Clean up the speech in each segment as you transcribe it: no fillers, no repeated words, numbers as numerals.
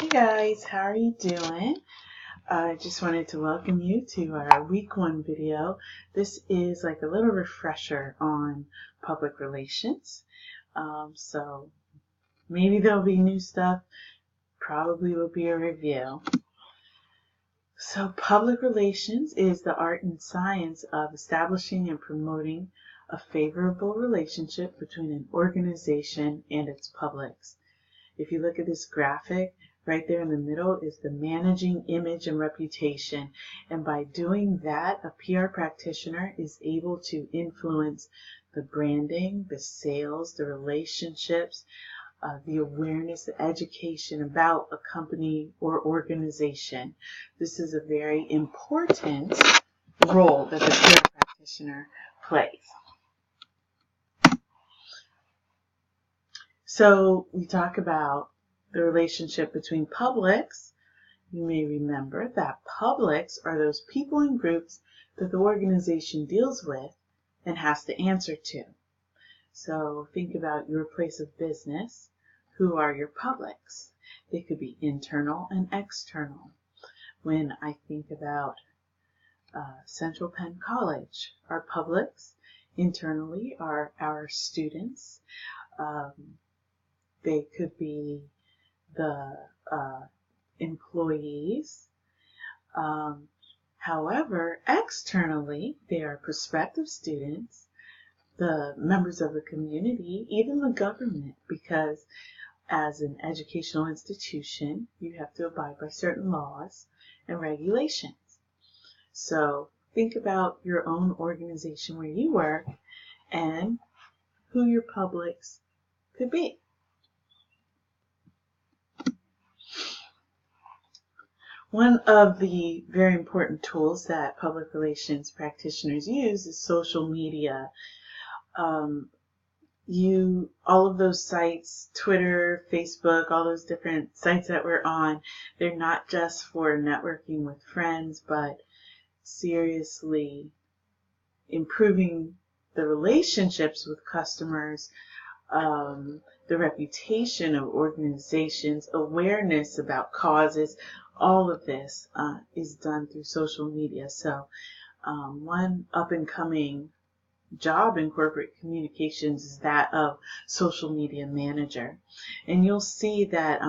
Hey guys, how are you doing? I just wanted to welcome you to our week 1 video. This is like a little refresher on public relations. So maybe there'll be new stuff, probably will be a review. So public relations is the art and science of establishing and promoting a favorable relationship between an organization and its publics. If you look at this graphic, right there in the middle is the managing image and reputation. And by doing that, a PR practitioner is able to influence the branding, the sales, the relationships, the awareness, the education about a company or organization. This is a very important role that the PR practitioner plays. So we talk about the relationship between publics. You may remember that publics are those people and groups that the organization deals with and has to answer to. So think about your place of business. Who are your publics? They could be internal and external. When I think about Central Penn College, our publics internally are our students. They could be the employees. However, externally, they are prospective students, the members of the community, even the government, because as an educational institution, you have to abide by certain laws and regulations. So think about your own organization where you work and who your publics could be. One of the very important tools that public relations practitioners use is social media. All of those sites, Twitter, Facebook, all those different sites that we're on, they're not just for networking with friends, but seriously improving the relationships with customers, the reputation of organizations, awareness about causes. All of this is done through social media. So one up-and-coming job in corporate communications is that of social media manager. And you'll see that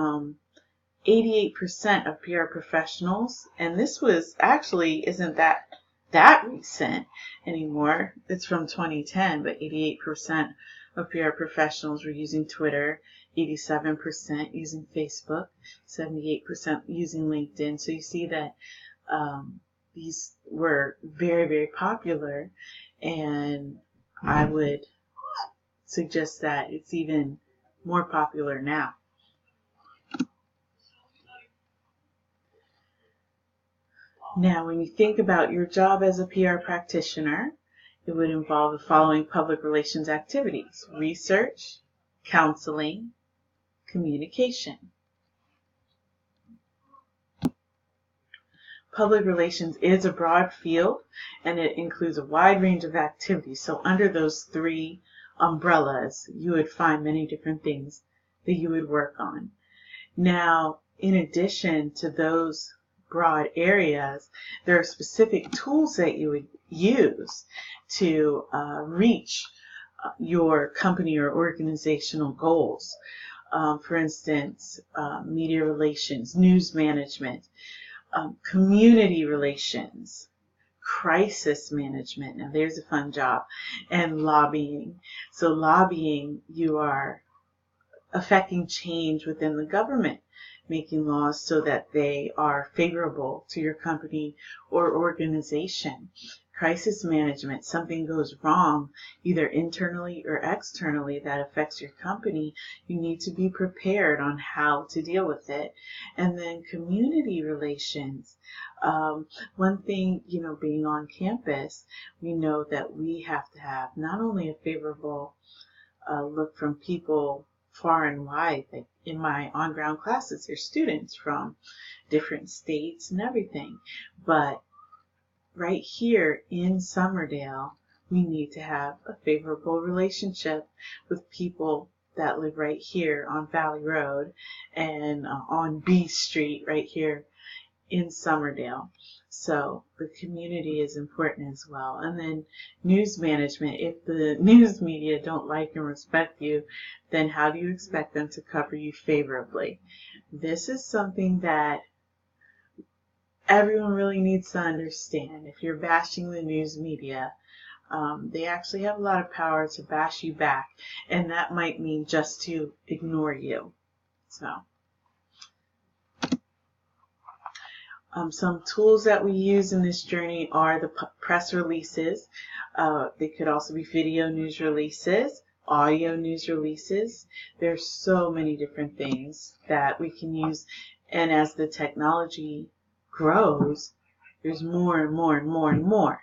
88% of PR professionals, and this was actually isn't that recent anymore. It's from 2010, but 88% of PR professionals were using Twitter, 87% using Facebook, 78% using LinkedIn. So you see that these were very, very popular, and I would suggest that it's even more popular now. Now, when you think about your job as a PR practitioner, it would involve the following public relations activities: research, counseling, communication. Public relations is a broad field, and it includes a wide range of activities. So under those 3 umbrellas, you would find many different things that you would work on. Now, in addition to those broad areas, there are specific tools that you would use to reach your company or organizational goals. For instance, media relations, news management, community relations, crisis management. Now there's a fun job. And lobbying. So lobbying, you are affecting change within the government, making laws so that they are favorable to your company or organization. Crisis management, something goes wrong, either internally or externally, that affects your company. You need to be prepared on how to deal with it. And then community relations. One thing, being on campus, we know that we have to have not only a favorable look from people far and wide. Like in my on-ground classes, there's students from different states and everything. But right here in Summerdale, we need to have a favorable relationship with people that live right here on Valley Road and on B Street right here in Somerdale. So the community is important as well. And then news management. If the news media don't like and respect you, then how do you expect them to cover you favorably? This is something that everyone really needs to understand. If you're bashing the news media, they actually have a lot of power to bash you back, and that might mean just to ignore you. So, some tools that we use in this journey are the press releases. They could also be video news releases, audio news releases. There's so many different things that we can use, and as the technology grows, there's more and more and more and more.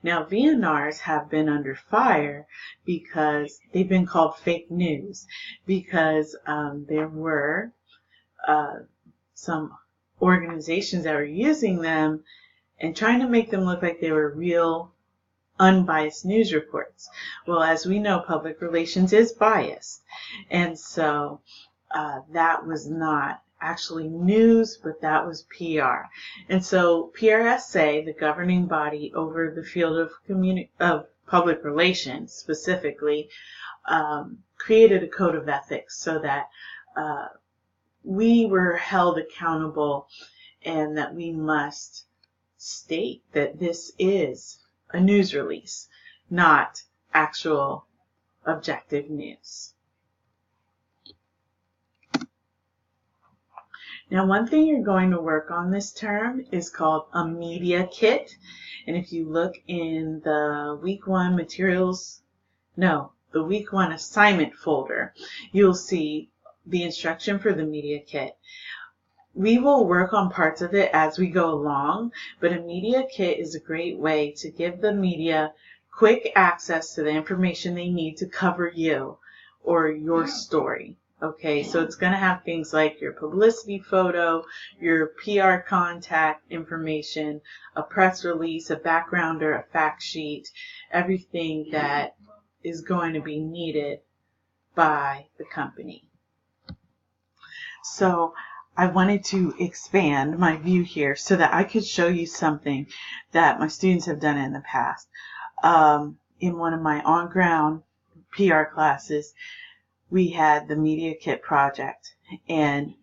Now, VNRs have been under fire because they've been called fake news, because there were some organizations that were using them and trying to make them look like they were real unbiased news reports. Well, as we know, public relations is biased, and so that was not actually news, but that was PR. And so PRSA, the governing body over the field of public relations specifically, created a code of ethics so that we were held accountable and that we must state that this is a news release, not actual objective news. Now, one thing you're going to work on this term is called a media kit. And if you look in the week 1 materials, no, the week 1 assignment folder, you'll see the instruction for the media kit. We will work on parts of it as we go along, but a media kit is a great way to give the media quick access to the information they need to cover you or your story. Okay, so it's going to have things like your publicity photo, your PR contact information, a press release, a background or a fact sheet, everything that is going to be needed by the company. So I wanted to expand my view here so that I could show you something that my students have done in the past. In one of my on-ground PR classes, we had the media kit project, and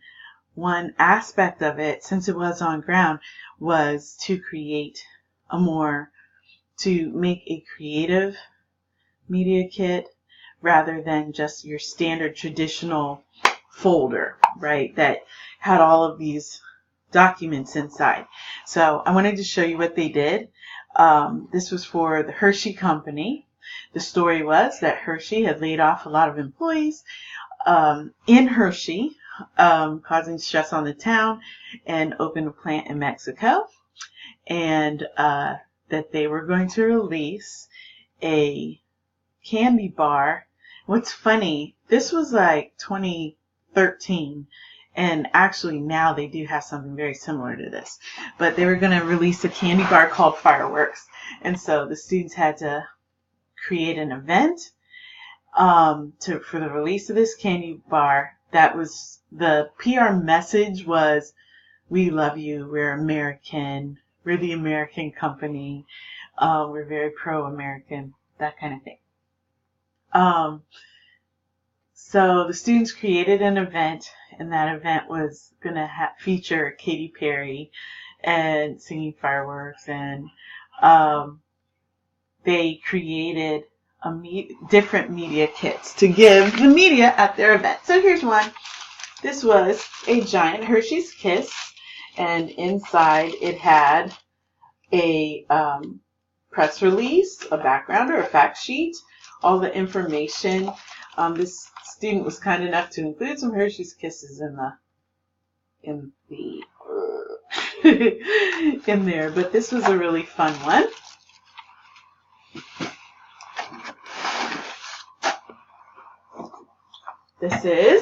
one aspect of it, since it was on ground, was to make a creative media kit rather than just your standard traditional folder, right, that had all of these documents inside. So I wanted to show you what they did. This was for the Hershey Company. The story was that Hershey had laid off a lot of employees in Hershey, causing stress on the town, and opened a plant in Mexico, and that they were going to release a candy bar. What's funny, this was like 2013, and actually now they do have something very similar to this, but they were going to release a candy bar called Fireworks, and so the students had to create an event for the release of this candy bar. That was the PR message was, we love you, we're American, we're the American company, we're very pro-American, that kind of thing. So the students created an event, and that event was going to feature Katy Perry and singing Fireworks, and they created different media kits to give the media at their event. So here's one. This was a giant Hershey's Kiss, and inside it had a press release, a background or a fact sheet, all the information. This student was kind enough to include some Hershey's Kisses in there, but this was a really fun one. This is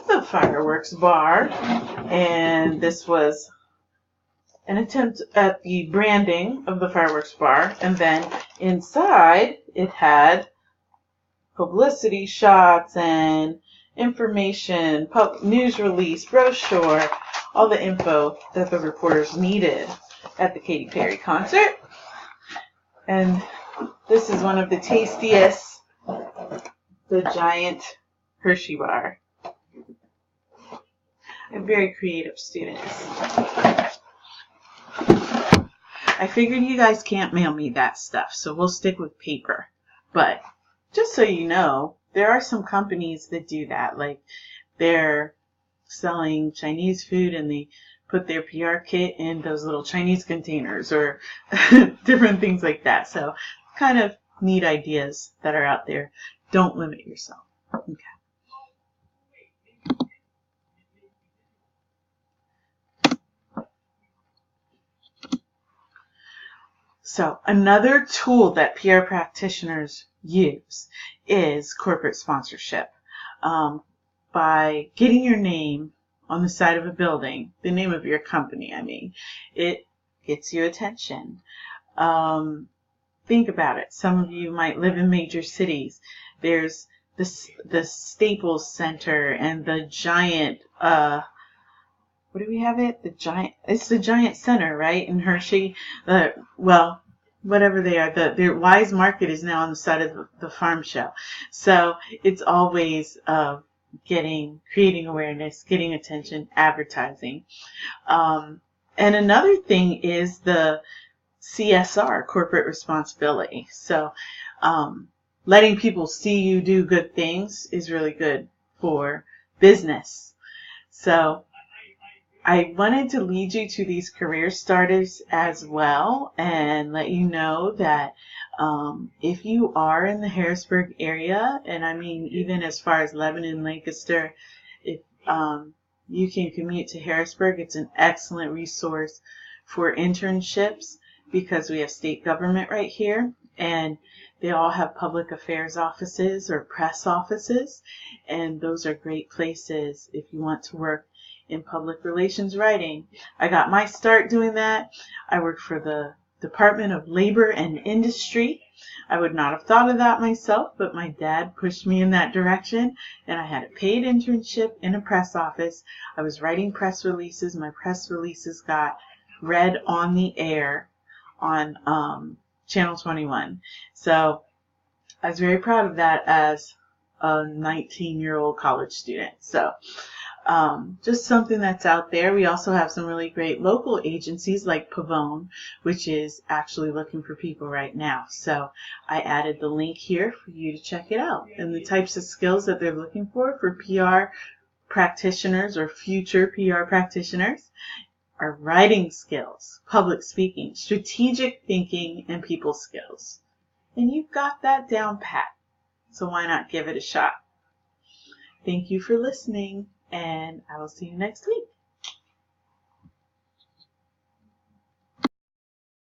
the Fireworks bar, and this was an attempt at the branding of the Fireworks bar, and then inside it had publicity shots and information, news release, brochure, all the info that the reporters needed at the Katy Perry concert. And this is one of the tastiest, the giant Hershey bar. And very creative students. I figured you guys can't mail me that stuff, so we'll stick with paper. But just so you know, there are some companies that do that. Like they're selling Chinese food and they put their PR kit in those little Chinese containers or different things like that. So kind of neat ideas that are out there. Don't limit yourself. Okay. So another tool that PR practitioners use is corporate sponsorship. By getting your name on the side of a building, the name of your company, it gets you attention. Think about it. Some of you might live in major cities. There's the Staples Center and the giant, what do we have it? It's the giant center, right? In Hershey. Well, whatever they are. The Wise Market is now on the side of the farm show. So it's always creating awareness, getting attention, advertising. And another thing is the CSR, corporate responsibility. So letting people see you do good things is really good for business. So I wanted to lead you to these career starters as well and let you know that if you are in the Harrisburg area, and even as far as Lebanon, Lancaster, if you can commute to Harrisburg, it's an excellent resource for internships because we have state government right here and they all have public affairs offices or press offices, and those are great places if you want to work in public relations writing. I got my start doing that. I worked for the Department of Labor and Industry. I would not have thought of that myself, but my dad pushed me in that direction, and I had a paid internship in a press office. I was writing press releases. My press releases got read on the air on Channel 21. So I was very proud of that as a 19-year-old college student. So just something that's out there. We also have some really great local agencies like Pavone, which is actually looking for people right now. So I added the link here for you to check it out. And the types of skills that they're looking for PR practitioners or future PR practitioners are writing skills, public speaking, strategic thinking, and people skills. And you've got that down pat. So why not give it a shot? Thank you for listening, and I will see you next week.